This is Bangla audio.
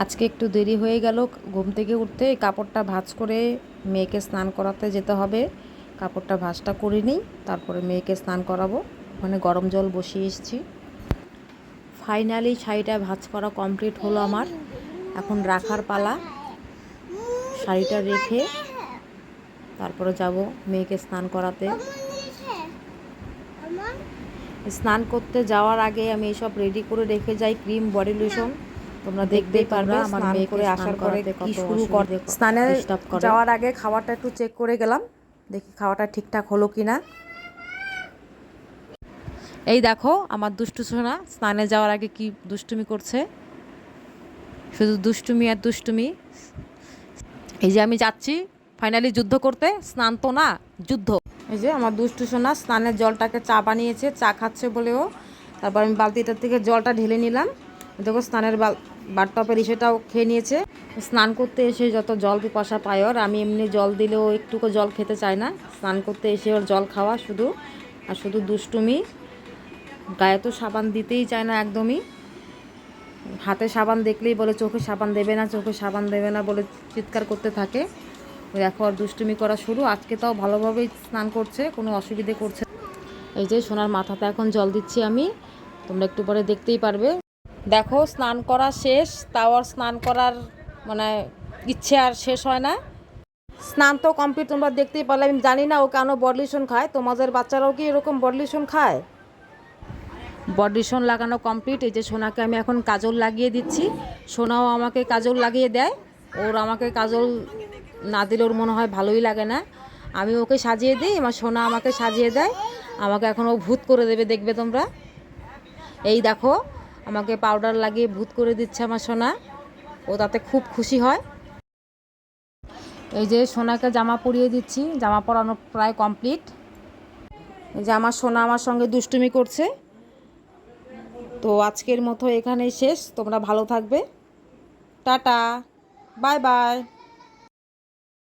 আজকে একটু দেরি হয়ে গেল ঘুম থেকে উঠতে। এই কাপড়টা ভাঁজ করে মেয়েকে স্নান করাতে যেতে হবে। কাপড়টা ভাঁজটা করে নিই, তারপরে মেয়েকে স্নান করাবো। ওখানে গরম জল বসিয়ে এসেছি। ফাইনালি শাড়িটা ভাঁজ করা কমপ্লিট হলো আমার। এখন রাখার পালা। শাড়িটা রেখে তারপরে যাব মেয়েকে স্নান করাতে। স্নান করতে যাওয়ার আগে আমি এসব রেডি করে রেখে যাই, ক্রিম, বডি লোশন। তোমরা দেখতেই পারবে আমার মেয়ে করে আসার পরে কি শুরু করে। স্নানে যাওয়ার আগে খাওয়াটা একটু চেক করে গেলাম, দেখি খাওয়াটা ঠিকঠাক হলো কি না। এই দেখো আমার দুষ্টু সোনা স্নানে যাওয়ার আগে কি দুষ্টুমি করছে, শুধু দুষ্টুমি আর দুষ্টুমি। এই যে আমি যাচ্ছি ফাইনালি যুদ্ধ করতে, স্নান তো না যুদ্ধ। এই যে আমার দুষ্টু সোনা স্নানের জলটাকে চা বানিয়েছে, চা খাচ্ছে বলেও। তারপর আমি বালতিটার থেকে জলটা ঢেলে নিলাম। দেখো স্নানের বাথটপের ইসেটাও খেয়ে নিয়েছে। স্নান করতে এসে যত জল পিপাসা পায় ওর, আমি এমনি জল দিলেও একটুকু জল খেতে চায় না। স্নান করতে এসে ওর জল খাওয়া শুধু, আর শুধু দুষ্টুমি। গায়ে তো সাবান দিতেই চায় না একদমই। হাতে সাবান দেখলেই বলে চোখে সাবান দেবে না, চোখে সাবান দেবে না বলে চিৎকার করতে থাকে। দেখো আর দুষ্টুমি করা শুরু। আজকে তাও ভালোভাবেই স্নান করছে, কোনো অসুবিধে করছে। এই যে সোনার মাথাতে এখন জল দিচ্ছি আমি, তোমরা একটু পরে দেখতেই পারবে। দেখো স্নান করা শেষ, তাও আর স্নান করার মানে ইচ্ছে আর শেষ হয় না। স্নান তো কমপ্লিট, তোমরা দেখতেই পারলে। আমি জানি না ও কেন বডি লোশন খায়, তোমাদের বাচ্চারাও কি এরকম বডি লোশন খায়? বডি লোশন লাগানো কমপ্লিট। এই যে সোনাকে আমি এখন কাজল লাগিয়ে দিচ্ছি। সোনাও আমাকে কাজল লাগিয়ে দেয়। ওর আমাকে কাজল না দিলে ওর মনে হয় ভালোই লাগে না। আমি ওকে সাজিয়ে দিই, আমার সোনা আমাকে সাজিয়ে দেয়। আমাকে এখন ও ভূত করে দেবে, দেখবে তোমরা। এই দেখো আমাকে পাউডার লাগিয়ে ভূত করে দিচ্ছে আমার সোনা, ও তাতে খুব খুশি হয়। এই যে সোনাকে জামা পরিয়ে দিচ্ছি, জামা পরানো প্রায় কমপ্লিট। এই যে আমার সোনা আমার সঙ্গে দুষ্টুমি করছে। তো আজকের মতো এখানেই শেষ। তোমরা ভালো থাকবে, টাটা, বাই বাই।